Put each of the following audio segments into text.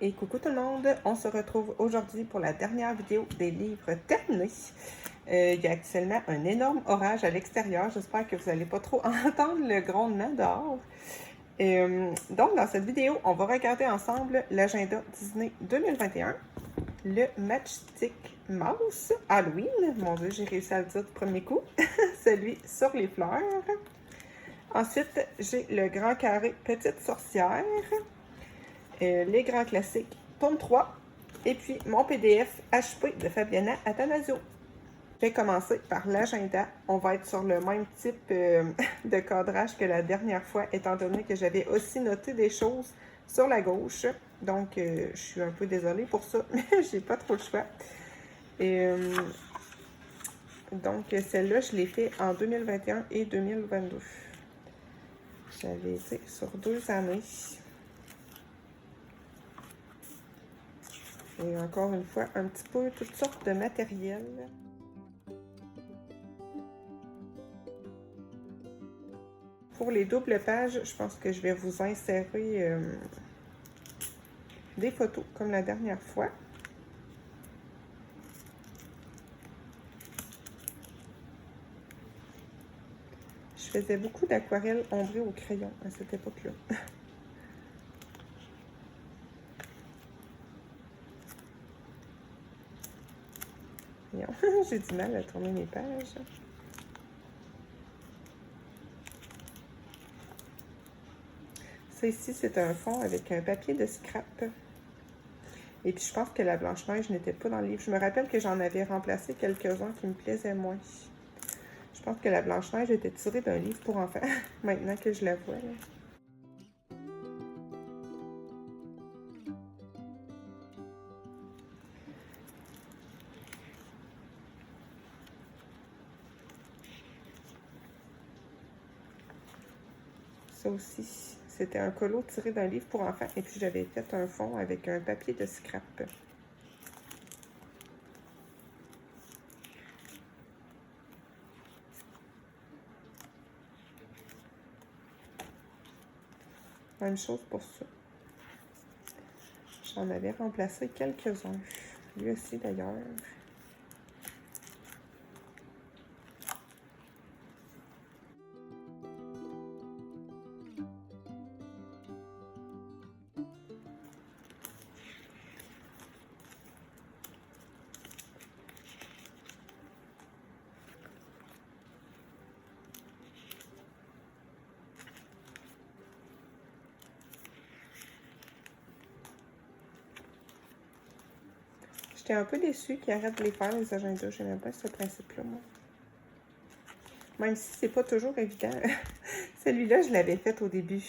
Et coucou tout le monde, on se retrouve aujourd'hui pour la dernière vidéo des livres terminés. Il y a actuellement un énorme orage à l'extérieur, j'espère que vous n'allez pas trop entendre le grondement dehors. Donc dans cette vidéo, on va regarder ensemble l'agenda Disney 2021, le Matchstick Mouse Halloween, mon dieu j'ai réussi à le dire du premier coup, celui sur les fleurs. Ensuite, j'ai le Grand Carré Petite Sorcière, les grands classiques, tome 3, et puis mon PDF HP de Fabiana Attanasio. Je vais commencer par l'agenda. On va être sur le même type de cadrage que la dernière fois, étant donné que j'avais aussi noté des choses sur la gauche. Donc, je suis un peu désolée pour ça, mais j'ai pas trop le choix. Donc, celle-là, je l'ai fait en 2021 et 2022. J'avais été sur 2 années. Et encore une fois, un petit peu toutes sortes de matériel. Pour les doubles pages, je pense que je vais vous insérer des photos comme la dernière fois. Je faisais beaucoup d'aquarelles ombrées au crayon à cette époque-là. J'ai du mal à tourner mes pages. Ça ici, c'est un fond avec un papier de scrap. Et puis, je pense que la Blanche-Neige n'était pas dans le livre. Je me rappelle que j'en avais remplacé quelques-uns qui me plaisaient moins. Je pense que la Blanche-Neige était tirée d'un livre pour enfants, maintenant que je la vois. Là. Ça aussi, c'était un colo tiré d'un livre pour enfants. Et puis, j'avais fait un fond avec un papier de scrap. Même chose pour ça. J'en avais remplacé quelques-uns. Lui aussi, d'ailleurs. J'étais un peu déçue qu'ils arrêtent de les faire, les agendas. J'aimais pas ce principe-là, moi. Même si c'est pas toujours évident. Celui-là, je l'avais fait au début.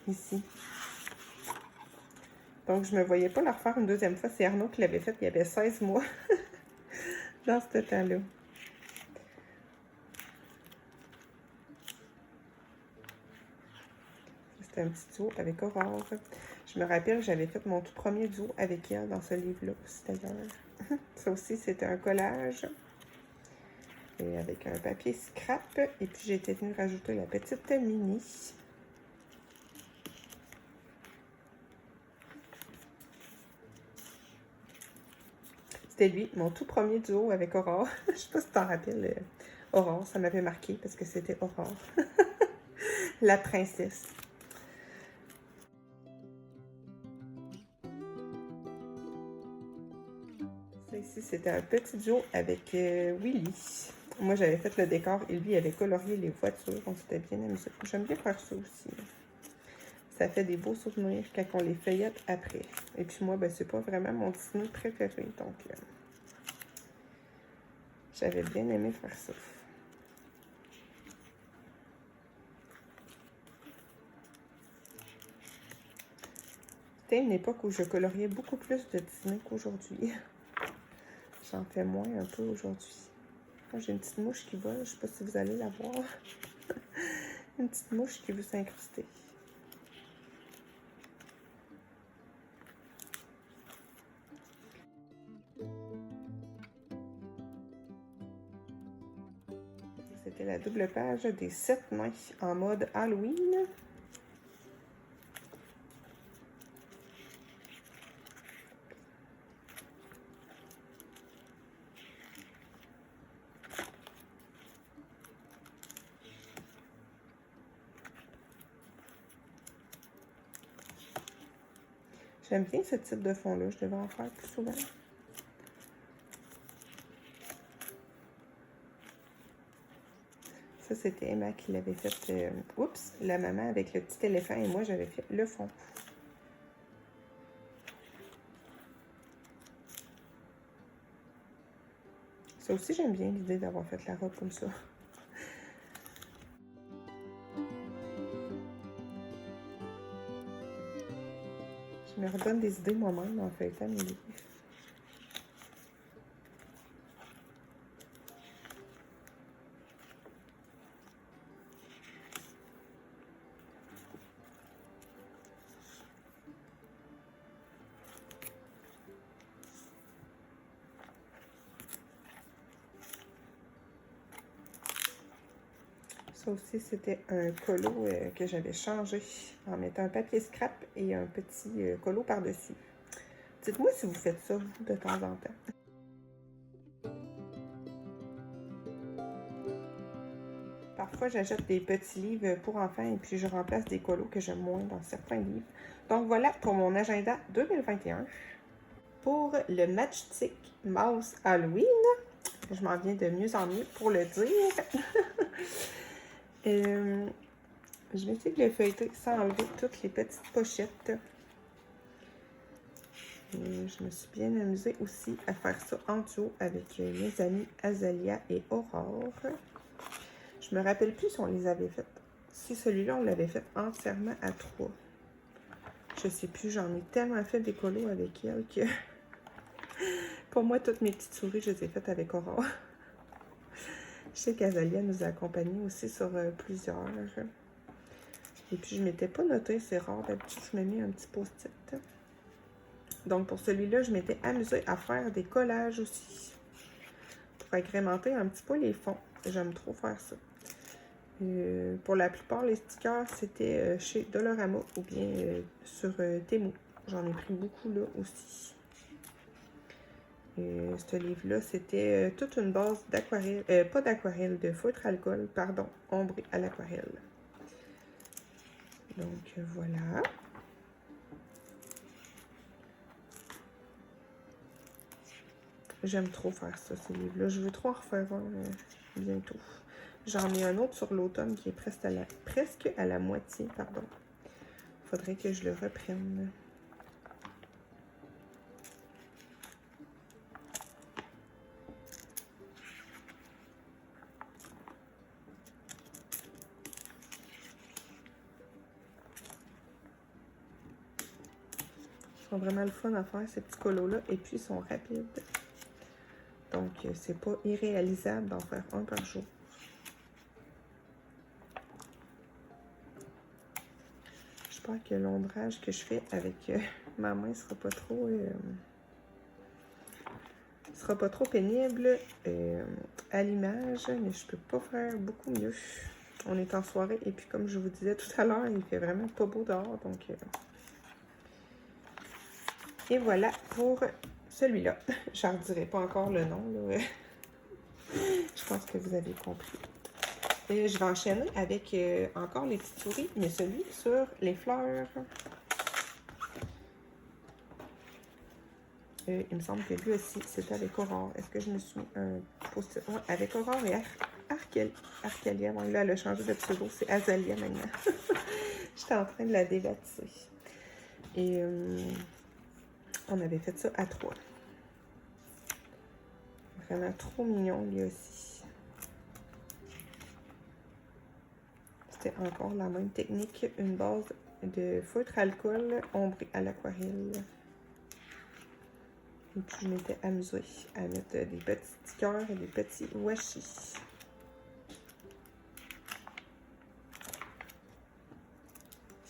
Ici. Donc, je me voyais pas le refaire une deuxième fois. C'est Arnaud qui l'avait fait. Il y avait 16 mois dans ce temps-là. C'était un petit duo avec Aurore. Je me rappelle que j'avais fait mon tout premier duo avec elle dans ce livre-là aussi, d'ailleurs. Ça aussi, c'était un collage. Et avec un papier scrap. Et puis, j'ai été venue rajouter la petite mini. C'était lui, mon tout premier duo avec Aurore. Je sais pas si tu t'en rappelles, Aurore, ça m'avait marqué parce que c'était Aurore. La princesse. Ça ici, c'était un petit duo avec Willy. Moi, j'avais fait le décor et lui avait colorié les voitures. On s'était bien amusé. J'aime bien faire ça aussi. Ça fait des beaux souvenirs quand on les feuillette après. Et puis moi, ben, c'est pas vraiment mon Disney préféré. Donc, j'avais bien aimé faire ça. C'était une époque où je coloriais beaucoup plus de Disney qu'aujourd'hui. J'en fais moins un peu aujourd'hui. J'ai une petite mouche qui vole, je sais pas si vous allez la voir. Une petite mouche qui veut s'incruster. C'était la double page des 7 nains en mode Halloween. J'aime bien ce type de fond-là. Je devrais en faire plus souvent. Ça, c'était Emma qui l'avait fait. Oups, la maman avec le petit éléphant et moi, j'avais fait le fond. Ça aussi, j'aime bien l'idée d'avoir fait la robe comme ça. Je me redonne des idées moi-même en feuilletant mes livres. Ça aussi, c'était un colo que j'avais changé en mettant un papier scrap et un petit colo par-dessus. Dites-moi si vous faites ça, vous, de temps en temps. Parfois, j'achète des petits livres pour enfants et puis je remplace des colos que j'aime moins dans certains livres. Donc voilà pour mon agenda 2021. Pour le Matchstick Mouse Halloween, je m'en viens de mieux en mieux pour le dire. Je vais essayer de le feuilleter sans enlever toutes les petites pochettes. Et je me suis bien amusée aussi à faire ça en duo avec mes amis Azalia et Aurore. Je me rappelle plus si on les avait faites. Si celui-là, on l'avait fait entièrement à 3. Je sais plus, j'en ai tellement fait des colos avec elle que... Pour moi, toutes mes petites souris, je les ai faites avec Aurore. Je sais qu'Azalia nous a accompagnés aussi sur plusieurs. Et puis, je ne m'étais pas notée, c'est rare. D'habitude, je me mets un petit post-it. Donc, pour celui-là, je m'étais amusée à faire des collages aussi. Pour agrémenter un petit peu les fonds. J'aime trop faire ça. Pour la plupart, les stickers, c'était chez Dollarama ou bien sur Temu. J'en ai pris beaucoup là aussi. Ce livre-là, c'était toute une base d'aquarelle, pas d'aquarelle, de feutre alcool, pardon, ombré à l'aquarelle. Donc voilà. J'aime trop faire ça, ces livres-là. Je veux trop en refaire un bientôt. J'en ai un autre sur l'automne qui est presque à la moitié, pardon. Faudrait que je le reprenne. Ils sont vraiment le fun à faire, ces petits colos-là, et puis ils sont rapides. Donc, c'est pas irréalisable d'en faire un par jour. J'espère que l'ombrage que je fais avec ma main sera pas trop pénible à l'image, mais je peux pas faire beaucoup mieux. On est en soirée et puis comme je vous disais tout à l'heure, il fait vraiment pas beau dehors, donc et voilà pour celui-là. Je ne redirai pas encore le nom, là. Je pense que vous avez compris. Et je vais enchaîner avec encore les petites souris, mais celui sur les fleurs. Il me semble que lui aussi, c'était avec Aurore. Est-ce que je me suis mis un post-it? Ouais, avec Aurore et Arcalia. Bon, là, elle a changé de pseudo. C'est Azalia maintenant. J'étais en train de la débaptiser. Et on avait fait ça à 3. Vraiment trop mignon, lui aussi. C'était encore la même technique. Une base de feutre alcool ombré à l'aquarelle. Et puis, je m'étais amusée à mettre des petits stickers et des petits washi.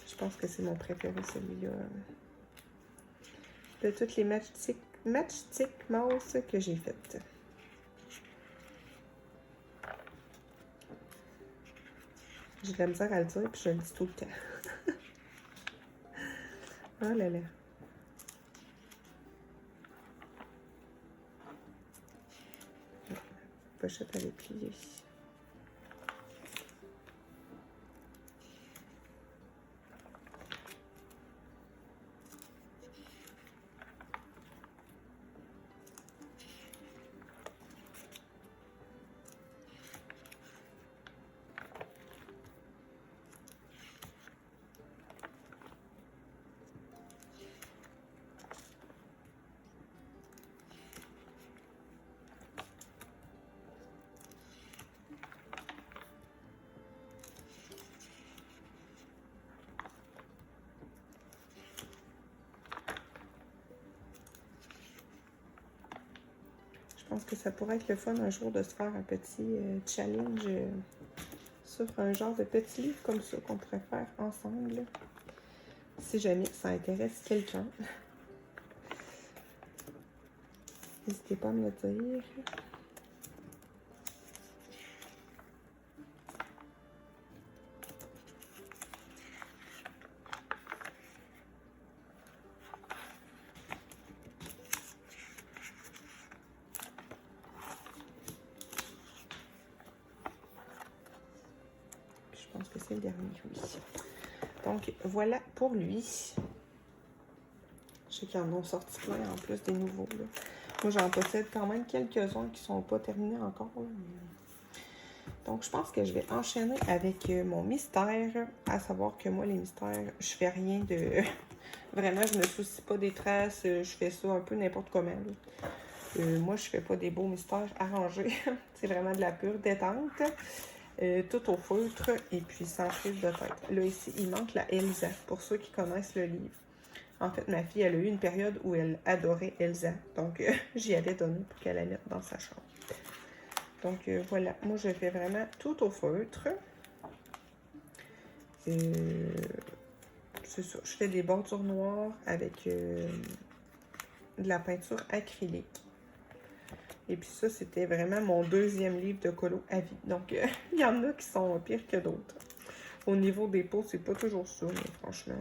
Je pense que c'est mon préféré, celui-là. De toutes les Matchstick Mouse que j'ai faites. J'ai de la misère à le dire, puis je le dis tout le temps. Oh là là. Pochette avec plié. pense que ça pourrait être le fun un jour de se faire un petit challenge sur un genre de petit livre comme ça qu'on pourrait faire ensemble. Si jamais ça intéresse quelqu'un. N'hésitez pas à me le dire. Je pense que c'est le dernier, oui. Donc, voilà pour lui. Je sais qu'ils en ont sorti plein en plus des nouveaux. Là. Moi, j'en possède quand même quelques-uns qui ne sont pas terminés encore. Là. Donc, je pense que je vais enchaîner avec mon mystère. À savoir que moi, les mystères, je fais rien de... Vraiment, je me soucie pas des traces. Je fais ça un peu n'importe comment. Moi, je fais pas des beaux mystères arrangés. C'est vraiment de la pure détente. Tout au feutre et puis sans prise de tête. Là, ici, il manque la Elsa, pour ceux qui connaissent le livre. En fait, ma fille, elle a eu une période où elle adorait Elsa. Donc, j'y avais donné pour qu'elle la mette dans sa chambre. Donc, voilà. Moi, je fais vraiment tout au feutre. C'est ça. Je fais des bordures noires avec de la peinture acrylique. Et puis ça, c'était vraiment mon deuxième livre de colo à vie. Donc, il y en a qui sont pires que d'autres. Au niveau des peaux, c'est pas toujours ça, mais franchement,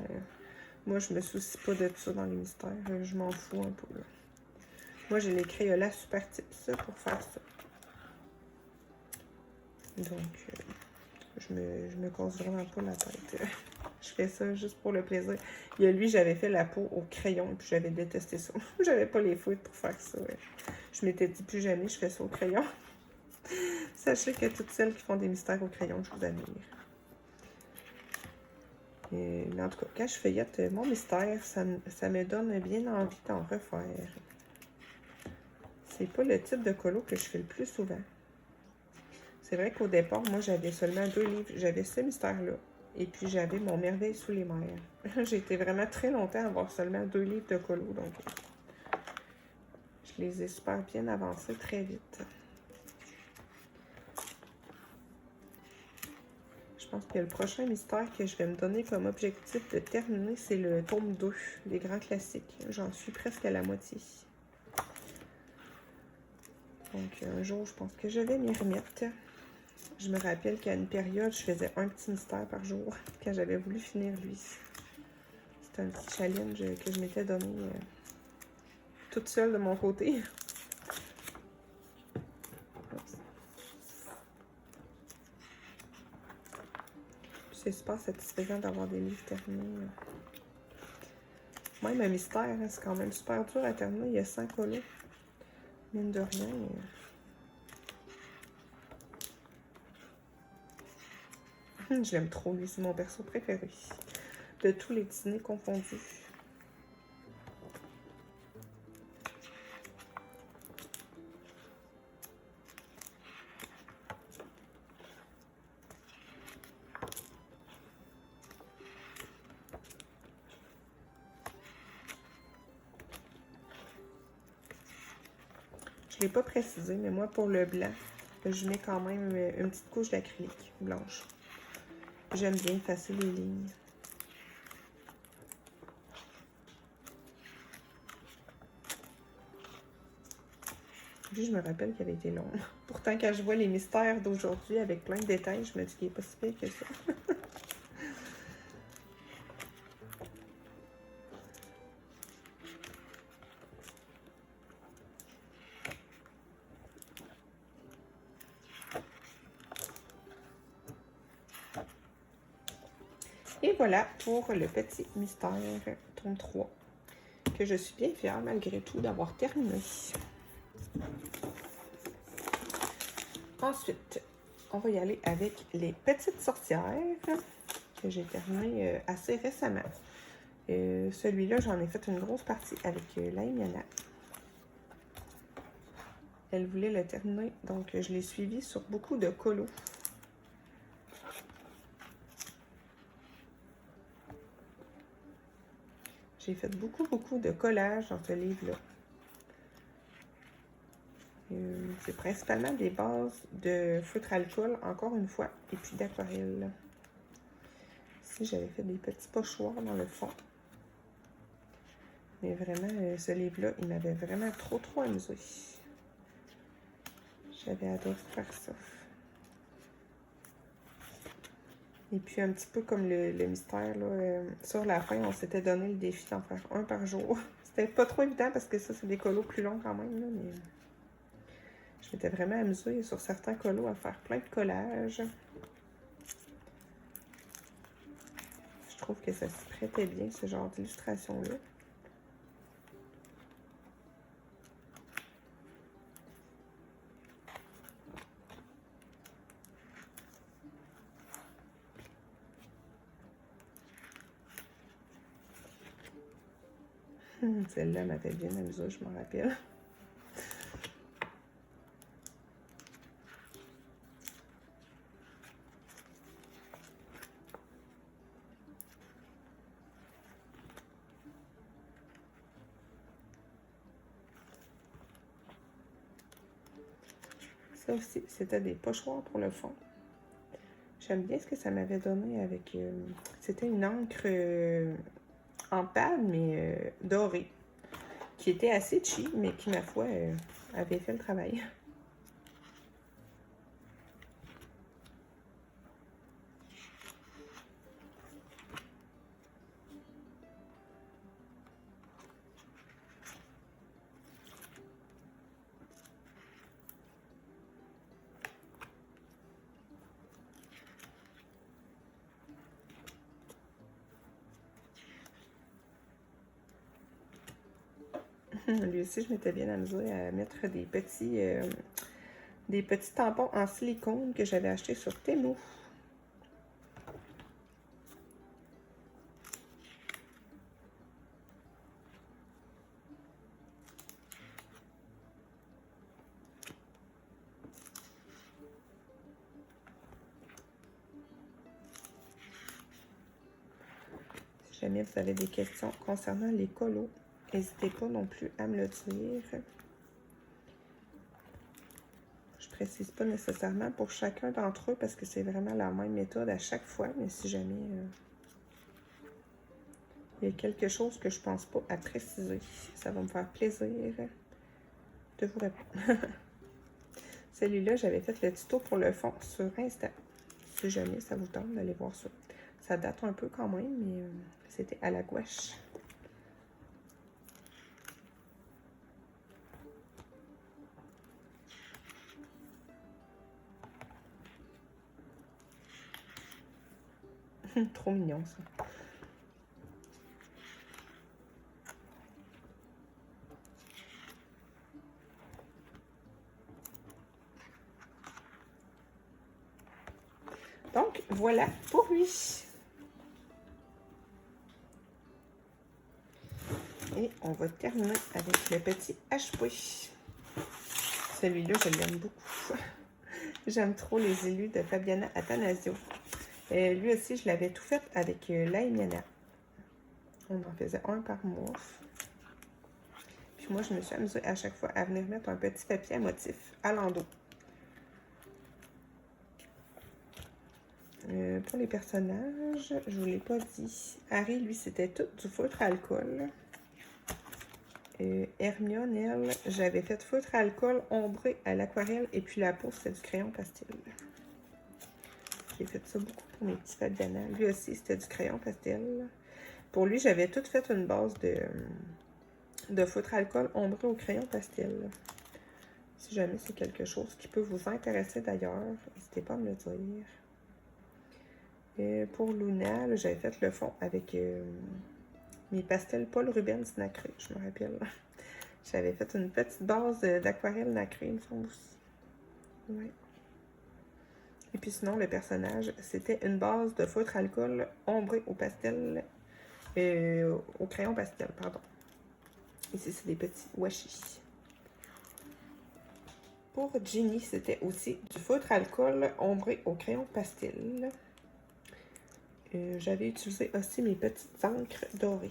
moi, je me soucie pas de ça dans les mystères. Je m'en fous un peu. Là. Moi, j'ai les Crayolas Super Tips pour faire ça. Donc, je me casse vraiment pas la tête. Je fais ça juste pour le plaisir. Il y a lui, j'avais fait la peau au crayon et puis j'avais détesté ça. J'avais pas les fouilles pour faire ça. Je m'étais dit plus jamais je fais ça au crayon. Sachez que toutes celles qui font des mystères au crayon, je vous admire. Mais en tout cas, quand je feuillette mon mystère, ça me donne bien envie d'en refaire. C'est pas le type de colo que je fais le plus souvent. C'est vrai qu'au départ, moi, j'avais seulement 2 livres. J'avais ce mystère-là. Et puis, j'avais mon Merveille sous les mers. J'ai été vraiment très longtemps à avoir seulement 2 livres de colo. Donc, je les ai super bien avancés très vite. Je pense que le prochain mystère que je vais me donner comme objectif de terminer, c'est le tome 2, les grands classiques. J'en suis presque à la moitié. Donc, un jour, je pense que je vais m'y remettre. Je me rappelle qu'à une période, je faisais un petit mystère par jour quand j'avais voulu finir lui. C'était un petit challenge que je m'étais donné toute seule de mon côté. C'est super satisfaisant d'avoir des livres terminés. Même un mystère, hein, c'est quand même super dur à terminer. Il y a 100 colos. Mine de rien. Je l'aime trop, lui. C'est mon perso préféré. De tous les Disney confondus. Je ne l'ai pas précisé, mais moi, pour le blanc, je mets quand même une petite couche d'acrylique blanche. J'aime bien effacer les lignes. Lui, je me rappelle qu'il avait été long. Pourtant, quand je vois les mystères d'aujourd'hui avec plein de détails, je me dis qu'il n'est pas si pire que ça. Et voilà pour le petit mystère tome 3, que je suis bien fière malgré tout d'avoir terminé. Ensuite, on va y aller avec les petites sorcières que j'ai terminé assez récemment. Celui-là, j'en ai fait une grosse partie avec Laimiana. Elle voulait le terminer, donc je l'ai suivi sur beaucoup de colos. J'ai fait beaucoup de collages dans ce livre-là. c'est principalement des bases de feutre alcool, encore une fois, et puis d'aquarelle. Ici, j'avais fait des petits pochoirs dans le fond. Mais vraiment, ce livre-là, il m'avait vraiment trop amusé. J'avais adoré faire ça. Et puis, un petit peu comme le mystère, là, sur la fin, on s'était donné le défi d'en faire un par jour. C'était pas trop évident parce que ça, c'est des colos plus longs quand même, là, mais je m'étais vraiment amusée sur certains colos à faire plein de collages. Je trouve que ça se prêtait bien, ce genre d'illustration-là. Celle-là m'avait bien amusée, je m'en rappelle. Ça aussi, c'était des pochoirs pour le fond. J'aime bien ce que ça m'avait donné avec... c'était une encre en pâte, mais dorée, qui était assez cheap, mais qui, ma foi, avait fait le travail. Lui aussi, je m'étais bien amusée à mettre des petits tampons en silicone que j'avais acheté sur Temu. Si jamais vous avez des questions concernant les colos, n'hésitez pas non plus à me le dire. Je ne précise pas nécessairement pour chacun d'entre eux parce que c'est vraiment la même méthode à chaque fois, mais si jamais il y a quelque chose que je ne pense pas à préciser, ça va me faire plaisir de vous répondre. Celui-là, j'avais fait le tuto pour le fond sur Insta. Si jamais ça vous tente d'aller voir ça. Ça date un peu quand même, mais c'était à la gouache. Trop mignon, ça. Donc, voilà pour lui. Et on va terminer avec le petit HP. Celui-là, je l'aime beaucoup. J'aime trop les élus de Fabiana Attanasio. Lui aussi, je l'avais tout fait avec l'Aimiana. On en faisait un par mois. Puis moi, je me suis amusée à chaque fois à venir mettre un petit papier à motif à l'endos. Pour les personnages, je ne vous l'ai pas dit. Harry, lui, c'était tout du feutre à alcool. Hermione, elle, j'avais fait feutre à alcool, ombré à l'aquarelle, et puis la peau, c'était du crayon pastel. J'ai fait ça beaucoup pour mes petits Fabiana. Lui aussi, c'était du crayon pastel. Pour lui, j'avais tout fait une base de feutre à alcool ombré au crayon pastel. Si jamais c'est quelque chose qui peut vous intéresser d'ailleurs, n'hésitez pas à me le dire. Pour Luna, j'avais fait le fond avec mes pastels Paul Rubens nacrés, je me rappelle. J'avais fait une petite base d'aquarelle nacrée, il me semble aussi. Ouais. Et puis sinon, le personnage, c'était une base de feutre alcool ombré au pastel, au crayon pastel, pardon. Ici, c'est des petits washi. Pour Ginny, c'était aussi du feutre alcool ombré au crayon pastel. J'avais utilisé aussi mes petites encres dorées.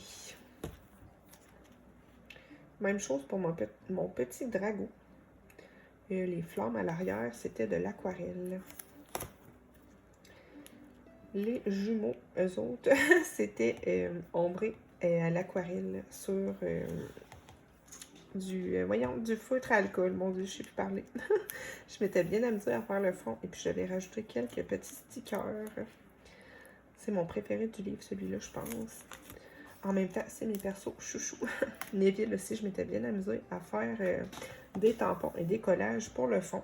Même chose pour mon petit dragon. Les flammes à l'arrière, c'était de l'aquarelle. Les jumeaux, eux autres, c'était ombré à l'aquarelle sur du feutre à alcool. Mon Dieu, je sais plus parler. Je m'étais bien amusée à faire le fond et puis j'avais rajouté quelques petits stickers. C'est mon préféré du livre, celui-là, je pense. En même temps, c'est mes persos chouchous. Neville aussi, je m'étais bien amusée à faire des tampons et des collages pour le fond.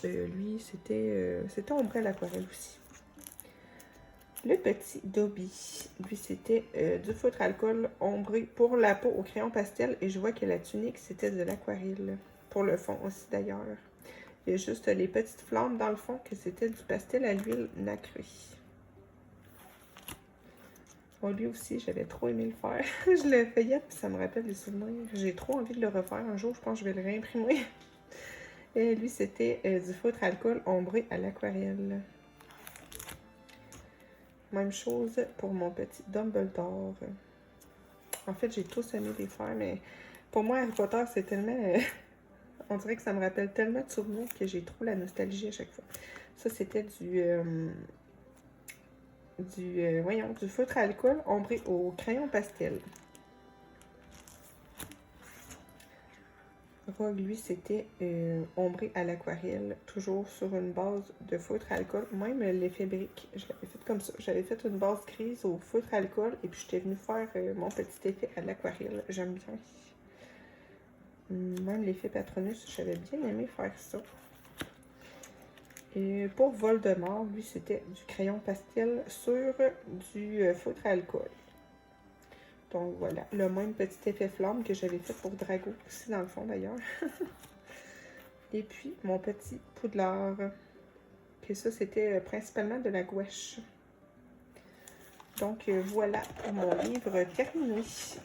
Lui, c'était ombré à l'aquarelle aussi. Le petit Dobby, lui, c'était du feutre alcool ombré pour la peau au crayon pastel. Et je vois que la tunique, c'était de l'aquarelle. Pour le fond aussi, d'ailleurs. Il y a juste les petites flammes dans le fond, que c'était du pastel à l'huile nacrée. Bon, lui aussi, j'avais trop aimé le faire. Je le feuillette, puis ça me rappelle des souvenirs. J'ai trop envie de le refaire un jour. Je pense que je vais le réimprimer. Et lui, c'était du feutre alcool ombré à l'aquarelle. Même chose pour mon petit Dumbledore. En fait, j'ai tous aimé les faire, mais pour moi, Harry Potter, c'est tellement... on dirait que ça me rappelle tellement de souvenirs que j'ai trop la nostalgie à chaque fois. Ça, c'était du feutre à alcool ombré au crayon pastel. Rogue, lui, c'était ombré à l'aquarelle, toujours sur une base de feutre à alcool. Même l'effet brique, je l'avais fait comme ça. J'avais fait une base grise au feutre à alcool et puis j'étais venue faire mon petit effet à l'aquarelle. J'aime bien. Même l'effet Patronus, j'avais bien aimé faire ça. Et pour Voldemort, lui, c'était du crayon pastel sur du feutre à alcool. Donc voilà, le même petit effet flamme que j'avais fait pour Drago, aussi dans le fond d'ailleurs. Et puis mon petit Poudlard, que ça c'était principalement de la gouache. Donc voilà pour mon livre terminé.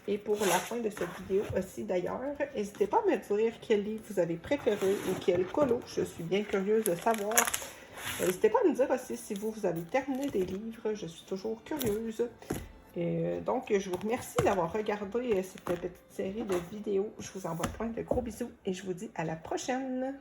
Et pour la fin de cette vidéo aussi d'ailleurs, n'hésitez pas à me dire quel livre vous avez préféré ou quel colo. Je suis bien curieuse de savoir. N'hésitez pas à me dire aussi si vous avez terminé des livres. Je suis toujours curieuse. Donc, je vous remercie d'avoir regardé cette petite série de vidéos. Je vous envoie plein de gros bisous et je vous dis à la prochaine!